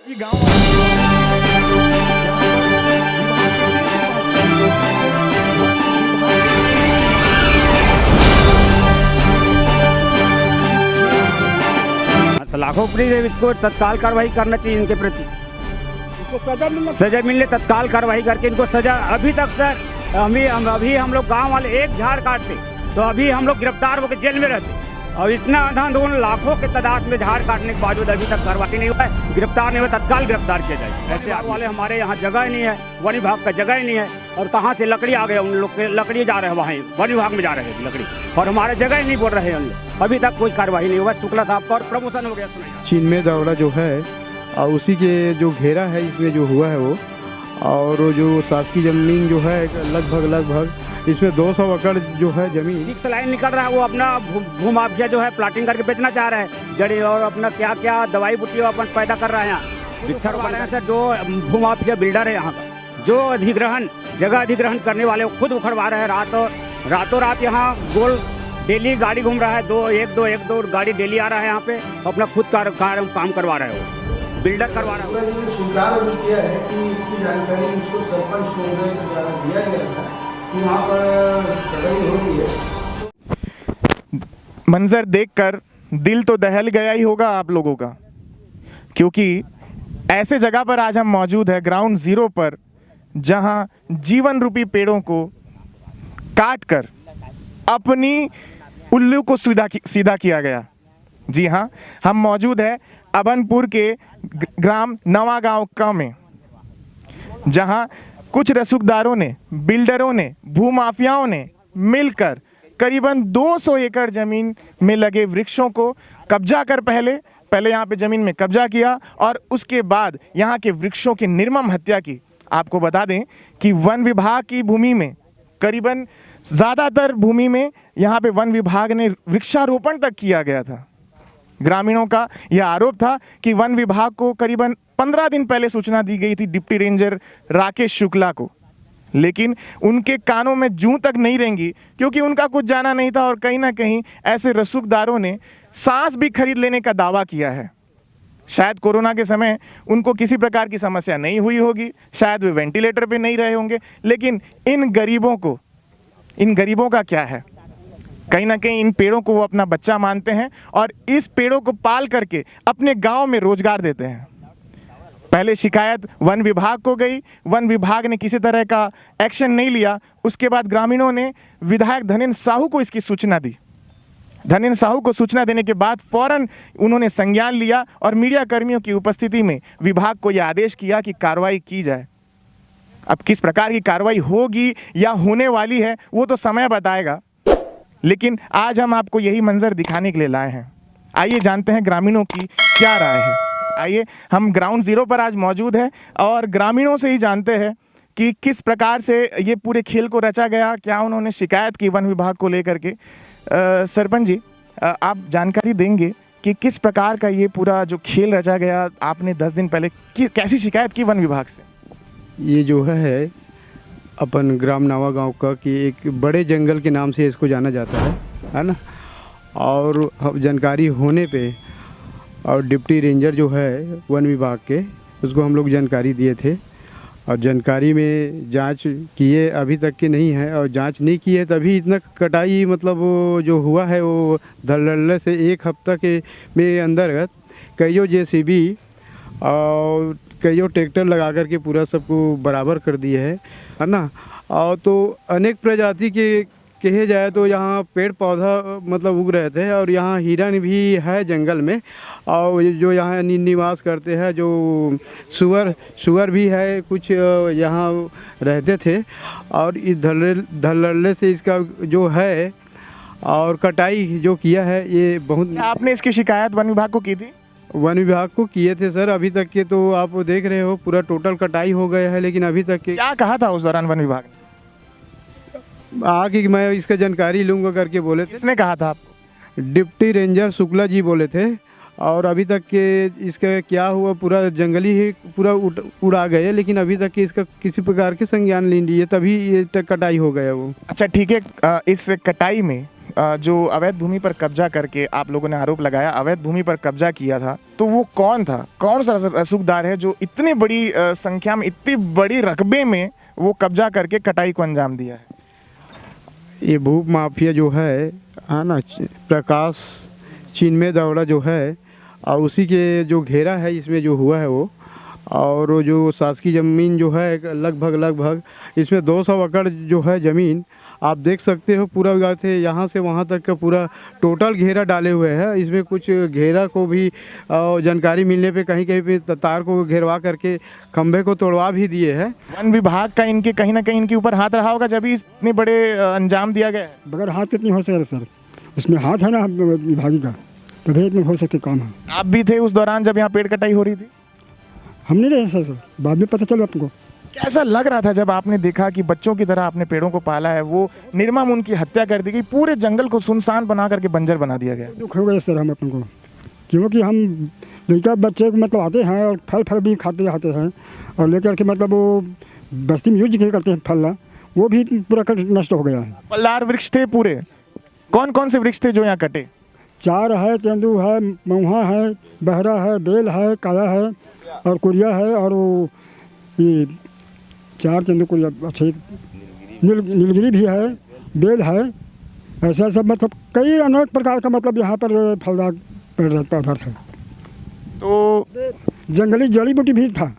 ये गाँव लाखों पुलिस है, इसको तत्काल कार्रवाई करना चाहिए इनके प्रति। सजा मिलने तत्काल कार्रवाई करके इनको सजा। अभी तक सर अभी हम लोग गांव वाले एक झाड़ काटते तो अभी हम लोग गिरफ्तार होकर जेल में रहते, और इतना अंधाधुंध लाखों के तादाद में झाड़ काटने के बावजूद अभी तक कार्रवाई नहीं हुआ है, गिरफ्तार नहीं हुआ। तत्काल गिरफ्तार किया जाए। ऐसे वाले हमारे यहाँ जगह ही नहीं है, वन विभाग का जगह ही नहीं है, और कहाँ से लकड़ी आ गए उन लोग के, लकड़ी जा रहे हैं वहाँ वन विभाग में जा रहे हैं लकड़ी, और हमारे जगह ही नहीं बोल रहे हैं उन लोग। अभी तक कोई कार्रवाई नहीं हुआ। शुक्ला साहब का और प्रमोशन हो गया चीन में दौड़ा जो है, और उसी के जो घेरा है इसमें जो हुआ है वो, और जो शासकीय जमीन जो है लगभग इसमें 200 एकड़ जो है जमीन 6 लाइन निकल रहा है। वो अपना भूमाफिया जो है प्लाटिंग करके बेचना चाह रहा है, जड़ी और अपना क्या क्या दवाई बूटी अपन पैदा कर रहा है यहाँ। बिच्छर वाले हैं सर, जो भूमाफिया बिल्डर है यहाँ का, जो अधिग्रहण जगह अधिग्रहण करने वाले वो खुद उखड़वा रहे हैं। रातों रात यहाँ गोल डेली गाड़ी घूम रहा है, एक दो गाड़ी डेली आ रहा है यहाँ पे, अपना खुद काम करवा रहा है, वो बिल्डर करवा रहा है। स्वीकार भी किया है कि इसकी जानकारी मुझको सरपंच महोदय के द्वारा दिया गया था कि वहाँ पर लड़ाई हो रही है। मंजर देखकर दिल तो दहल गया ही होगा आप लोगों का, क्योंकि ऐसे जगह पर आज हम मौजूद है, ग्राउंड जीरो पर, जहां जीवन रूपी पेड़ों को काट कर अपनी उल्लू को सीधा किया गया। जी हाँ, हम मौजूद है अभनपुर के ग्राम नवागांव का में, जहां कुछ रसूखदारों ने, बिल्डरों ने, भूमाफियाओं ने मिलकर करीबन 200 एकड़ ज़मीन में लगे वृक्षों को कब्जा कर पहले यहाँ पे ज़मीन में कब्जा किया, और उसके बाद यहाँ के वृक्षों की निर्मम हत्या की। आपको बता दें कि वन विभाग की भूमि में करीबन ज़्यादातर भूमि में यहाँ पे वन विभाग ने वृक्षारोपण तक किया गया था। ग्रामीणों का यह आरोप था कि वन विभाग को करीबन 15 दिन पहले सूचना दी गई थी डिप्टी रेंजर राकेश शुक्ला को, लेकिन उनके कानों में जूं तक नहीं रेंगी, क्योंकि उनका कुछ जाना नहीं था, और कहीं ना कहीं ऐसे रसूखदारों ने सांस भी खरीद लेने का दावा किया है। शायद कोरोना के समय उनको किसी प्रकार की समस्या नहीं हुई होगी, शायद वे वेंटिलेटर पे नहीं रहे होंगे, लेकिन इन गरीबों का क्या है? कहीं ना कहीं इन पेड़ों को वो अपना बच्चा मानते हैं, और इस पेड़ों को पाल करके अपने गांव में रोजगार देते हैं। पहले शिकायत वन विभाग को गई, वन विभाग ने किसी तरह का एक्शन नहीं लिया। उसके बाद ग्रामीणों ने विधायक धनेन्द्र साहू को इसकी सूचना दी। धनेन्द्र साहू को सूचना देने के बाद फौरन उन्होंने संज्ञान लिया, और मीडिया कर्मियों की उपस्थिति में विभाग को यह आदेश किया कि कार्रवाई की जाए। अब किस प्रकार की कार्रवाई होगी या होने वाली है वो तो समय बताएगा, लेकिन आज हम आपको यही मंजर दिखाने के लिए लाए हैं। आइए जानते हैं ग्रामीणों की क्या राय है। आइए, हम ग्राउंड जीरो पर आज मौजूद हैं, और ग्रामीणों से ही जानते हैं कि किस प्रकार से ये पूरे खेल को रचा गया, क्या उन्होंने शिकायत की वन विभाग को लेकर के। सरपंच जी, आप जानकारी देंगे कि किस प्रकार का ये पूरा जो खेल रचा गया, आपने 10 दिन पहले कैसी शिकायत की वन विभाग से? ये जो है अपन ग्राम नवागांव का कि एक बड़े जंगल के नाम से इसको जाना जाता है ना, और जानकारी होने पे और डिप्टी रेंजर जो है वन विभाग के, उसको हम लोग जानकारी दिए थे, और जानकारी में जांच किए, अभी तक की नहीं है, और जांच नहीं की है तभी इतना कटाई मतलब वो जो हुआ है वो धड़ल्ले से 1 हफ्ता के में अंतर्गत कईयों JCB और कईयों ट्रैक्टर लगा करके पूरा सबको बराबर कर दिए है ना। और तो अनेक प्रजाति के कहे जाए तो यहाँ पेड़ पौधा मतलब उग रहे थे, और यहाँ हिरन भी है जंगल में, और जो यहाँ निवास करते हैं, जो सुअर भी है कुछ यहाँ रहते थे, और इस धड़ल्ले से इसका जो है और कटाई जो किया है ये बहुत। आपने इसकी शिकायत वन विभाग को की थी? वन विभाग को किए थे सर, अभी तक के तो आप देख रहे हो पूरा टोटल कटाई हो गया है, लेकिन अभी तक के क्या कहा था उस दौरान वन विभाग ने? आगे मैं इसका जानकारी लूँगा करके बोले थे। किसने कहा था आपको? डिप्टी रेंजर शुक्ला जी बोले थे, और अभी तक के इसका क्या हुआ, पूरा जंगली ही पूरा उड़ा गए, लेकिन अभी तक के इसका किसी प्रकार के संज्ञान नहीं लिए, तभी ये कटाई हो गया वो। अच्छा ठीक है, इस कटाई में जो अवैध भूमि पर कब्जा करके आप लोगों ने आरोप लगाया अवैध भूमि पर कब्जा किया था, तो वो कौन था, कौन सा रसूखदार है जो इतनी बड़ी संख्या में, इतनी बड़ी रकबे में वो कब्जा करके कटाई को अंजाम दिया है? ये भूप माफिया जो है ना, प्रकाश चिन्मय दौड़ा जो है, और उसी के जो घेरा है इसमें जो हुआ है वो, और वो जो शासकीय ज़मीन जो है लगभग इसमें 200 एकड़ जो है ज़मीन आप देख सकते हो, पूरा गाँव से यहाँ से वहाँ तक का पूरा टोटल घेरा डाले हुए हैं। इसमें कुछ घेरा को भी जानकारी मिलने पे कहीं कहीं पे तार को घेरवा करके खंभे को तोड़वा भी दिए हैं। वन विभाग का इनके कहीं ना कहीं इनके ऊपर हाथ रहा होगा जब इतने बड़े अंजाम दिया गया है। बगैर हाथ कितनी हो सके सर, इसमें हाथ है ना विभागी का, तभी इतने हो सकते काम है। आप भी थे उस दौरान जब यहाँ पेड़ कटाई हो रही थी? हम नहीं रहे सर, बाद में पता चला आपको। कैसा लग रहा था जब आपने देखा कि बच्चों की तरह आपने पेड़ों को पाला है, वो निर्मम उनकी हत्या कर दी गई, पूरे जंगल को सुनसान बना करके बंजर बना दिया गया? दुख हो गया सर हम अपन को, क्योंकि हम लड़का बच्चे मतलब आते हैं और फल भी खाते हैं और लेकर के मतलब वो बस्ती में यूज करते हैं फल, वो भी पूरा नष्ट हो गया है। फलदार वृक्ष थे पूरे, कौन कौन से वृक्ष थे जो यहाँ कटे? 4 है, तेंदू है, महुआ है, बहरा है, बेल है, काया है और कुरिया है, और वो ये 4 तेंदू कुरिया, अच्छा नीलगिरी भी है, बेल है, ऐसा सब मतलब कई अनेक प्रकार का मतलब यहाँ पर फलदार पेड़ पदार्थ है। तो जंगली जड़ी बूटी भी था,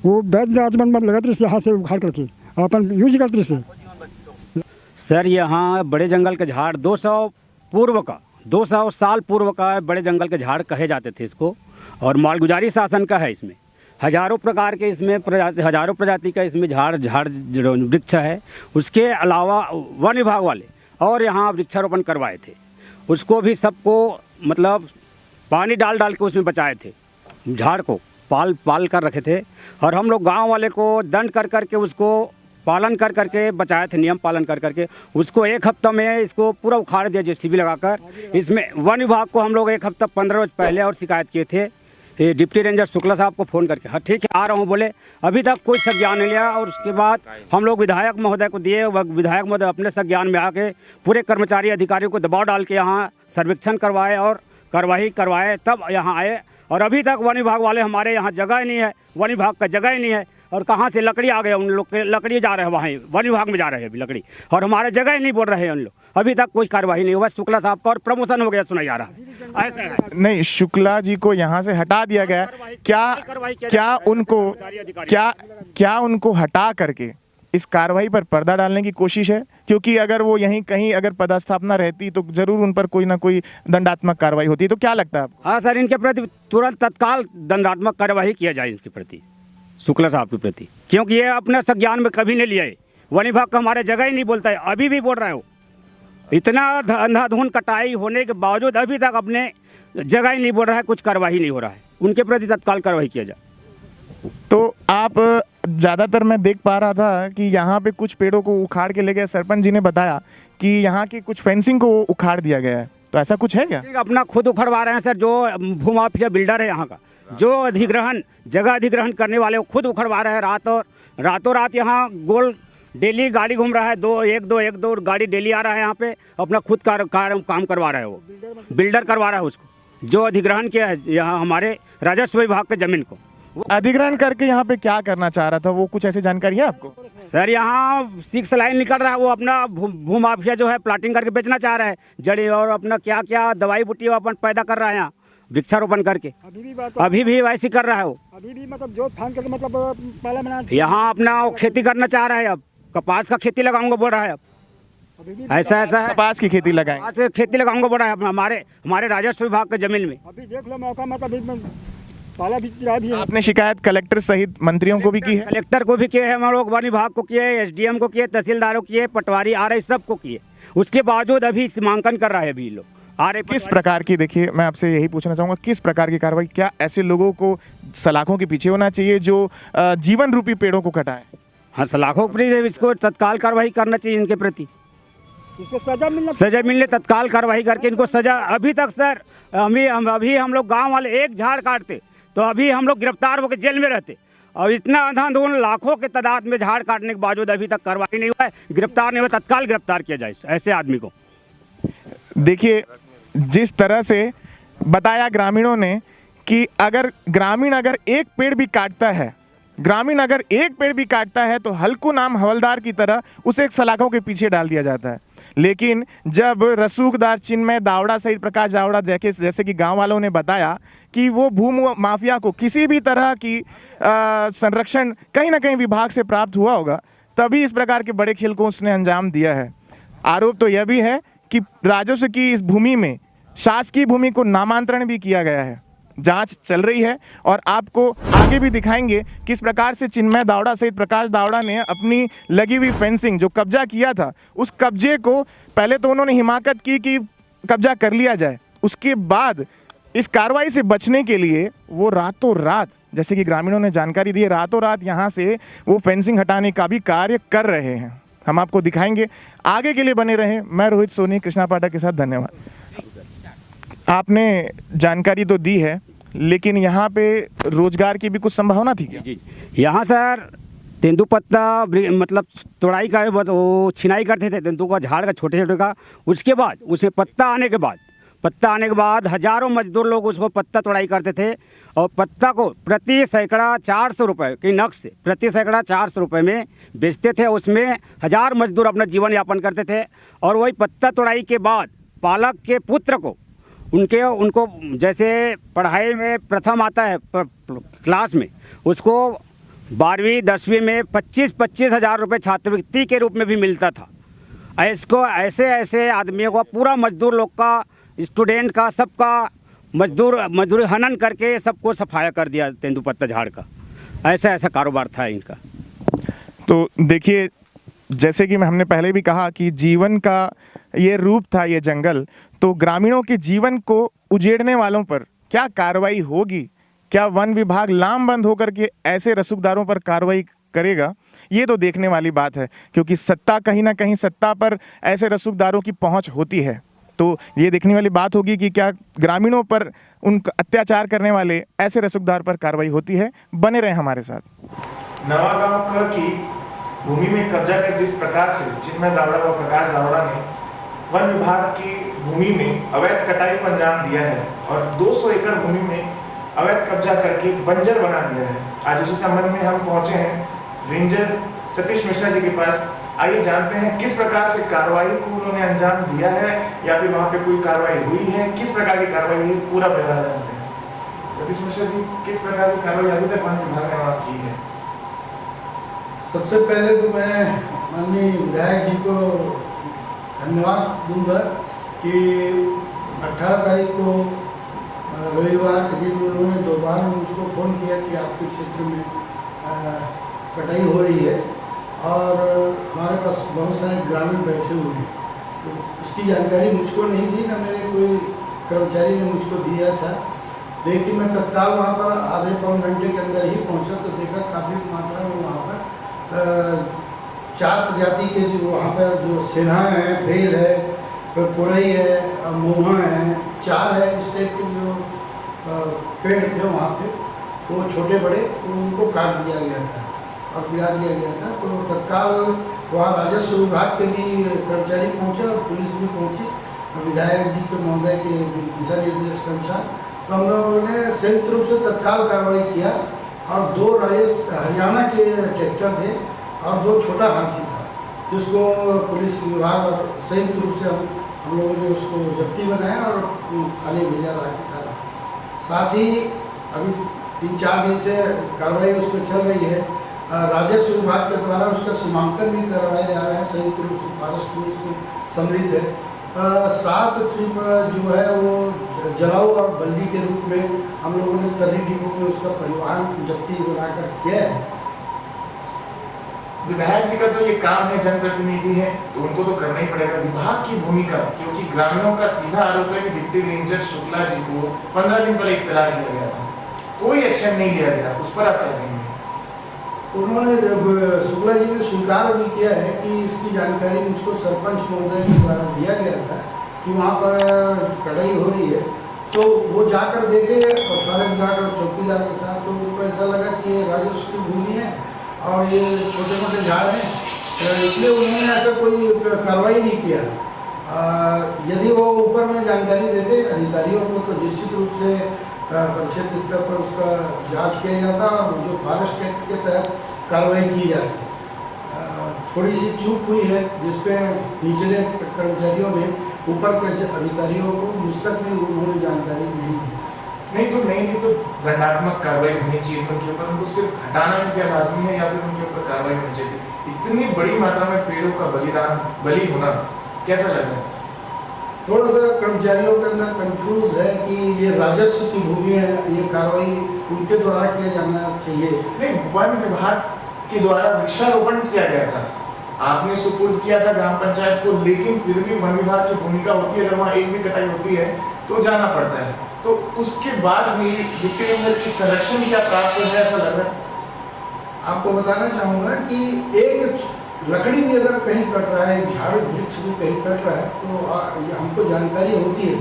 वो वैद्य राजबंद मतलब लगाते से यहाँ से उखाड़ करके अपन यूज करते से। सर यहाँ बड़े जंगल के झाड़ 200 साल पूर्व का बड़े जंगल के झाड़ कहे जाते थे इसको, और मालगुजारी शासन का है। इसमें हजारों प्रकार के हजारों प्रजाति का इसमें झाड़ वृक्ष है। उसके अलावा वन विभाग वाले और यहाँ वृक्षारोपण करवाए थे, उसको भी सबको मतलब पानी डाल के उसमें बचाए थे, झाड़ को पाल कर रखे थे, और हम लोग गांव वाले को दंड कर करके उसको पालन कर करके बचाए थे, नियम पालन कर करके उसको 1 हफ्ता में इसको पूरा उखाड़ दिया जेसीबी लगाकर। इसमें वन विभाग को हम लोग 1 हफ्ता 15 रोज पहले और शिकायत किए थे, ये डिप्टी रेंजर शुक्ला साहब को फ़ोन करके, हाँ ठीक है आ रहा हूँ बोले, अभी तक कोई संज्ञान नहीं लिया। और उसके बाद हम लोग विधायक महोदय को दिए, विधायक महोदय अपने संज्ञान में आके पूरे कर्मचारी अधिकारियों को दबाव डाल के यहाँ सर्वेक्षण करवाए और कार्रवाई करवाए, तब यहाँ आए। और अभी तक वन विभाग वाले हमारे यहाँ जगह ही नहीं है, वन विभाग का जगह ही नहीं है, और कहाँ से लकड़ी आ गए, उन लोग के लकड़ी जा रहे हैं वहाँ वन विभाग में जा रहे हैं अभी लकड़ी, और हमारे जगह ही नहीं बोल रहे हैं उन लोग। अभी तक कोई कार्रवाई नहीं हुआ। शुक्ला साहब का और प्रमोशन हो गया सुना जा रहा है, ऐसा है। नहीं, शुक्ला जी को यहाँ से हटा दिया गया। क्या उनको हटा करके इस कार्रवाई पर पर्दा डालने की कोशिश है? क्योंकि अगर वो यहीं कहीं अगर पदस्थापना रहती तो जरूर उन पर कोई ना कोई दंडात्मक कार्रवाई होती। तो क्या लगता है आपको? हाँ सर, इनके प्रति तुरंत तत्काल दंडात्मक कार्रवाई किया जाए इनके प्रति, शुक्ला साहब के प्रति, क्योंकि ये अपने संज्ञान में कभी नहीं लिया है। वन विभाग का हमारे जगह ही नहीं बोलता है, अभी भी बोल रहे हो। इतना अंधाधुंध कटाई होने के बावजूद अभी तक अपने जगह ही नहीं बोल रहा है, कुछ कार्रवाई नहीं हो रहा है। उनके प्रति तत्काल कार्रवाई किया जाए। तो आप ज़्यादातर मैं देख पा रहा था कि यहाँ पे कुछ पेड़ों को उखाड़ के ले गए। सरपंच जी ने बताया कि यहाँ की कुछ फेंसिंग को उखाड़ दिया गया है, तो ऐसा कुछ है क्या? अपना खुद उखड़वा रहे हैं सर, जो भूमाफिया बिल्डर है यहाँ का, जो जगह अधिग्रहण करने वाले वो खुद उखड़वा रहे हैं। रातों रात यहाँ गोल डेली गाड़ी घूम रहा है, एक दो गाड़ी डेली आ रहा है यहाँ पे, अपना खुद काम करवा रहा है, वो बिल्डर करवा रहा है उसको, जो अधिग्रहण किया है यहाँ हमारे राजस्व विभाग के जमीन को। अधिग्रहण करके यहाँ पे क्या करना चाह रहा था, वो कुछ ऐसी जानकारी है आपको? सर यहाँ 6 लाइन निकल रहा है, वो अपना भूमाफिया जो है प्लाटिंग करके बेचना चाह रहा है, जड़ी और अपना क्या क्या दवाई बूटी अपन पैदा कर रहा है यहाँ वृक्षारोपण करके। अभी भी वैसे कर रहा है वो, अभी भी मतलब जो फान करके मतलब पाला बना यहाँ अपना खेती करना चाह रहा है। अब कपास का खेती लगाऊंगा बोल रहा है, अब ऐसा है, कपास की खेती लगाएंगे, कपास की खेती लगाऊंगा बोल रहा है हमारे राजस्व विभाग के जमीन में। अभी देख लो मौका मतलब पाला भी है। आपने शिकायत कलेक्टर सहित मंत्रियों को भी की है? कलेक्टर को भी किए हैं हम लोग, वन विभाग को किए, एसडीएम को किए, तहसीलदारों को किए, पटवारी RI सबको किए, उसके बावजूद अभी सीमांकन कर रहा है अभी लोग RI। किस प्रकार की, देखिए मैं आपसे यही पूछना चाहूँगा, किस प्रकार की कार्रवाई, क्या ऐसे लोगों को सलाखों के पीछे होना चाहिए जो जीवन रूपी पेड़ों को कटाएं? हाँ, सलाखों पर इसको तत्काल कार्रवाई करना चाहिए इनके प्रति, इसको सजा मिलने तत्काल कार्रवाई करके इनको सजा। अभी तक सर अभी हम लोग गाँव वाले एक झाड़ काटते तो अभी हम लोग गिरफ्तार होकर जेल में रहते, और इतना अंधाधुंध लाखों के तादाद में झाड़ काटने के बावजूद अभी तक कार्रवाई नहीं हुआ है, गिरफ्तार नहीं हुआ। तत्काल गिरफ्तार किया जाए ऐसे आदमी को। देखिए जिस तरह से बताया ग्रामीणों ने कि अगर ग्रामीण अगर एक पेड़ भी काटता है, ग्रामीण अगर एक पेड़ भी काटता है तो हल्कू नाम हवलदार की तरह उसे एक सलाखों के पीछे डाल दिया जाता है। लेकिन जब रसूखदार चिन्मय दावड़ा सहित प्रकाश दावड़ा जैसे कि गांव वालों ने बताया कि वो भू माफिया को किसी भी तरह की संरक्षण कहीं ना कहीं विभाग से प्राप्त हुआ होगा, तभी इस प्रकार के बड़े खेल को उसने अंजाम दिया है। आरोप तो यह भी है कि राजस्व की इस भूमि में शासकीय भूमि को नामांतरण भी किया गया है। जांच चल रही है और आपको आगे भी दिखाएंगे किस प्रकार से चिन्मय दावड़ा सहित प्रकाश दावड़ा ने अपनी लगी हुई फेंसिंग जो कब्जा किया था, उस कब्जे को पहले तो उन्होंने हिमाकत की कि कब्जा कर लिया जाए, उसके बाद इस कार्रवाई से बचने के लिए वो रातों रात, जैसे कि ग्रामीणों ने जानकारी दी है, रातों रात यहाँ से वो फेंसिंग हटाने का भी कार्य कर रहे हैं। हम आपको दिखाएंगे, आगे के लिए बने रहें। मैं रोहित सोनी कृष्णा पाठक के साथ, धन्यवाद। आपने जानकारी तो दी है, लेकिन यहाँ पे रोजगार की भी कुछ संभावना थी क्या? जी, यहाँ सर तेंदुपत्ता मतलब तोड़ाई का वो छिनाई करते थे तेंदु का झाड़ का छोटे छोटे का। उसके बाद उसमें पत्ता आने के बाद हजारों मजदूर लोग उसको पत्ता तोड़ाई करते थे और पत्ता को प्रति सैकड़ा 400 रुपये की नग से प्रति सैकड़ा 400 रुपये में बेचते थे। उसमें हजार मजदूर अपना जीवन यापन करते थे। और वही पत्ता तोड़ाई के बाद पालक के पुत्र को उनको जैसे पढ़ाई में प्रथम आता है क्लास में, उसको 12वीं 10वीं में 25 हज़ार रुपये छात्रवृत्ति के रूप में भी मिलता था। ऐसे आदमियों को पूरा मजदूर लोग का, स्टूडेंट का, सबका मजदूरी हनन करके सबको सफाया कर दिया तेंदुपत्ता झाड़ का। ऐसा कारोबार था इनका। तो देखिए, जैसे कि हमने पहले भी कहा कि जीवन का ये रूप था ये जंगल, तो ग्रामीणों के जीवन को उजेड़ने वालों पर क्या कार्रवाई होगी? क्या वन विभाग लामबंद होकर के ऐसे रसूखदारों पर कार्रवाई करेगा? ये तो देखने वाली बात है, क्योंकि सत्ता कहीं ना कहीं सत्ता पर ऐसे रसूखदारों की पहुंच होती है। तो ये देखने वाली बात होगी कि क्या ग्रामीणों पर उन अत्याचार करने वाले ऐसे रसूखदार पर कार्रवाई होती है। बने रहे हमारे साथ। नवागांव की भूमि में कब्जा कर जिस प्रकार से चिन्मय दावड़ा व प्रकाश दावड़ा ने वन विभाग की भूमि में अवैध कटाई को अंजाम दिया है और 200 एकड़ भूमि में अवैध कब्जा करके बंजर बना दिया है। आज उसी संबंध में हम पहुंचे हैं रेंजर सतीश मिश्रा जी के पास। आइए जानते हैं किस प्रकार से कार्रवाई को उन्होंने अंजाम दिया है या फिर वहाँ पे कोई कार्रवाई हुई है, किस प्रकार की कार्रवाई है, पूरा ब्यौरा जानते हैं। सतीश मिश्रा जी, किस प्रकार की कार्रवाई अभी तक वन विभाग ने वहाँ की है? सबसे पहले तो मैं माननीय विधायक जी को धन्यवाद दूंगा कि 18 तारीख को रविवार के दिन उन्होंने दोबारा मुझको फ़ोन किया कि आपके क्षेत्र में कटाई हो रही है और हमारे पास बहुत सारे ग्रामीण बैठे हुए हैं। तो उसकी जानकारी मुझको नहीं थी, ना मेरे कोई कर्मचारी ने मुझको दिया था। लेकिन मैं तत्काल वहाँ पर आधे पौन घंटे के अंदर ही पहुँचा तो देखा काफ़ी मात्रा में वहाँ पर 4 प्रजाति के जो वहाँ पर जो सेना है, भेल है, कोरई है, मोहा है, 4 है, इस टाइप के जो पेड़ थे वहाँ पे, वो छोटे बड़े उनको काट दिया गया था और गिरा दिया गया था। तो तत्काल वहाँ राजस्व विभाग के भी कर्मचारी पहुँचे और पुलिस भी पहुँची विधायक जी के महोदय के दिशा निर्देश के अनुसार। तो हम लोगों ने संयुक्त रूप से तत्काल कार्रवाई किया और 2 हरियाणा के ट्रैक्टर थे और 2 छोटा हाथी था, जिसको पुलिस विभाग और संयुक्त रूप से हम लोगों ने उसको जब्ती बनाया और थाने भेजा राखी थाना। साथ ही अभी 3-4 दिन से कार्रवाई उस पर चल रही है। राजस्व विभाग के द्वारा उसका सीमांकन भी करवाया जा रहा है, संयुक्त रूप से फॉरेस्ट में इसमें सम्मिलित है। 7 ट्रिप जो है वो जलाऊ और बल्ली के रूप में हम लोगों ने तर्री डिपो में उसका परिवहन जब्ती बनाकर किया है। विधायक जी का तो ये काम है, जनप्रतिनिधि है तो उनको तो करना ही पड़ेगा। विभाग की भूमिका, क्योंकि ग्रामीणों का सीधा आरोप है कि डिप्टी रेंजर शुक्ला जी को 15 दिन पहले इत्तला किया गया था, कोई एक्शन नहीं लिया गया, उस पर आप क्या कहेंगे? उन्होंने शुक्ला जी ने स्वीकार भी किया है कि इसकी जानकारी मुझको सरपंच महोदय के द्वारा दिया गया था कि वहाँ पर कटाई हो रही है। तो वो जाकर देखे और फॉरेस्ट गार्ड और चौकीदार के साथ, तो उनको ऐसा लगा कि ये राजस्व की भूमि है और ये छोटे मोटे झाड़ हैं, इसलिए उन्होंने ऐसा कोई कार्रवाई नहीं किया। यदि वो ऊपर में जानकारी देते अधिकारियों को तो निश्चित रूप से परिषद स्तर पर उसका जांच किया जाता और जो फॉरेस्ट एक्ट के तहत कार्रवाई की जाती। थोड़ी सी चूक हुई है जिसपे निचले कर्मचारियों ने ऊपर के अधिकारियों को मुझ तक में उन्होंने जानकारी नहीं दी। नहीं दी तो दंडात्मक कार्रवाई होनी चाहिए उनके ऊपर, उनको सिर्फ हटाना भी क्या लाजमी है या फिर उनके ऊपर कार्रवाई होनी चाहिए? इतनी बड़ी मात्रा में पेड़ों का बलि होना कैसा लग रहा है? थोड़ा सा कर्मचारियों के अंदर कंफ्यूज है कि ये राजस्व की भूमि है, ये कार्रवाई उनके द्वारा किया जाना चाहिए। नहीं, वन विभाग के द्वारा वृक्षारोपण किया गया था, आपने सुपुर्द किया था ग्राम पंचायत को, लेकिन फिर भी वन विभाग की भूमिका होती है, अगर वहाँ एक भी कटाई होती है तो जाना पड़ता है, तो उसके बाद भी विट्टी जंगल की संरक्षण क्या प्राप्त है ऐसा लग रहा है? आपको बताना चाहूँगा कि एक लकड़ी भी अगर कहीं कट रहा है, झाड़ वृक्ष भी कहीं कट रहा है, तो हमको जानकारी होती है,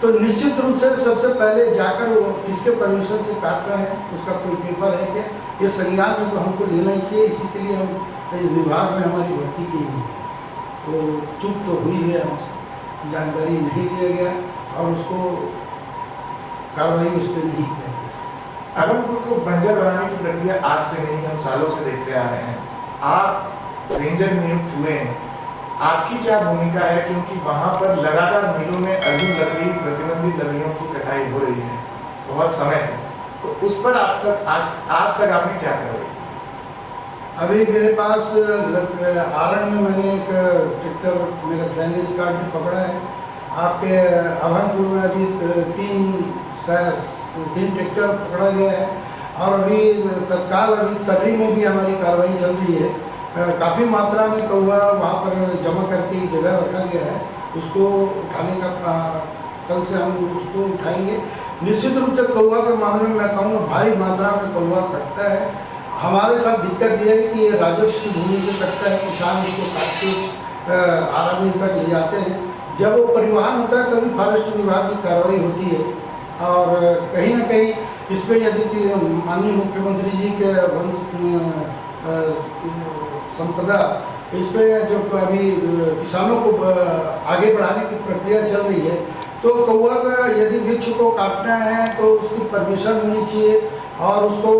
तो निश्चित रूप से सबसे पहले जाकर वो किसके परमिशन से काट रहे हैं, उसका कोई पेपर है क्या, ये संज्ञान में तो हमको लेना ही चाहिए। इसी के लिए हम इस विभाग में हमारी भर्ती की गई है। तो चूक तो हुई है, हमसे जानकारी नहीं लिया गया और उसको कार्रवाई उस पर नहीं किया गया। अगमपुर को बंजर बनाने की प्रक्रिया आज से नहीं, हम सालों से देखते आ रहे हैं। आप रेंजर नियुक्त हुए हैं, आपकी क्या भूमिका है? क्योंकि वहां पर लगातार मिलों में अर्जुन लकड़ी, प्रतिबंधित लकड़ियों की कटाई हो रही है बहुत समय से, तो उस पर आप तक आज तक आपने क्या करवाई? अभी मेरे पास आरण में मैंने एक ट्रैक्टर, मेरा फ्रेंच कार्ड भी पकड़ा है। आपके अभनपुर में अभी तीन ट्रैक्टर पकड़ा गया है और अभी तत्काल अभी तर्री में भी हमारी कार्रवाई चल रही है। काफ़ी मात्रा में कौवा वहाँ पर जमा करके एक जगह रखा गया है, उसको उठाने का कल से हम उसको उठाएंगे। निश्चित रूप से कौवा के मामले में मैं कहूँगा भारी मात्रा में कौवा कटता है। हमारे साथ दिक्कत यह है कि ये राजस्व की भूमि से कटता है, किसान इसको काट के आरामी तक ले जाते हैं। जब वो परिवहन होता है तभी फॉरेस्ट विभाग की कार्रवाई होती है और कहीं ना कहीं इस पर यदि माननीय मुख्यमंत्री जी के संपदा इस पर जो अभी किसानों को आगे बढ़ाने की प्रक्रिया चल रही है, तो कौवा का यदि वृक्ष को काटना है तो उसकी परमिशन होनी चाहिए और उसको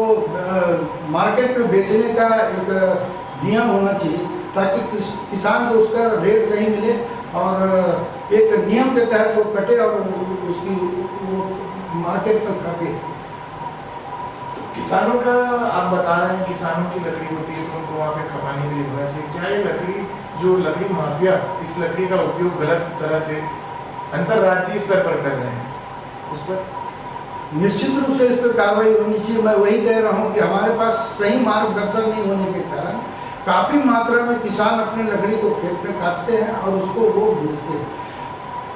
मार्केट में बेचने का एक नियम होना चाहिए ताकि किसान को उसका रेट सही मिले और एक नियम के तहत वो कटे और उसकी वो मार्केट में खपे। किसानों का आप बता रहे हैं, किसानों की लकड़ी होती है तो उनको वहाँ पे खपाने के लिए होना चाहिए। क्या ये लकड़ी जो लकड़ी माफिया इस लकड़ी का उपयोग गलत तरह से अंतर्राज्यीय स्तर पर कर रहे हैं, उस पर निश्चित रूप से इस पर कार्रवाई होनी चाहिए। मैं वही कह रहा हूँ कि हमारे पास सही मार्गदर्शन नहीं होने के कारण काफ़ी मात्रा में किसान अपनी लकड़ी को खेत में काटते हैं और उसको वो बेचते हैं।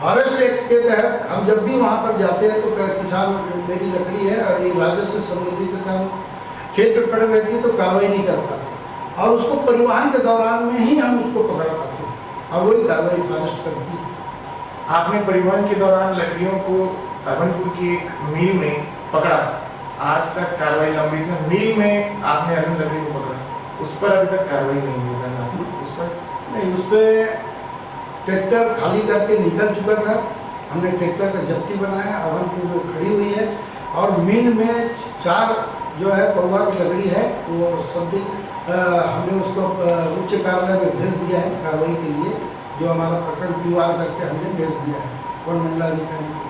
फॉरेस्ट एक्ट के तहत हम जब भी वहाँ पर जाते हैं तो किसान मेरी लकड़ी है और ये राजस्व से संबंधित काम खेत में पड़े रहती है तो कार्रवाई नहीं कर पाते और उसको परिवहन के दौरान में ही हम उसको पकड़ पाते हैं और वही कार्रवाई फॉरेस्ट करती है। आपने परिवहन के दौरान लकड़ियों को अभनपुर की एक मिल में पकड़ा, आज तक कार्रवाई लंबी थी, मिल में आपने अर्जुन लकड़ी को पकड़ा, उस पर अभी तक कार्रवाई नहीं हुई है। उस पर नहीं, उस पर ट्रैक्टर खाली करके निकल चुका था, हमने ट्रैक्टर का जब्ती बनाया, अभनपुर में खड़ी हुई है और मिल में 4 जो है कौवा की लकड़ी है वो सब हमने उसको उच्च कार्यालय में भेज दिया है कार्रवाई के लिए, जो हमारा प्रकरण PR करके हमने भेज दिया है वन मंडलाधिकारी को।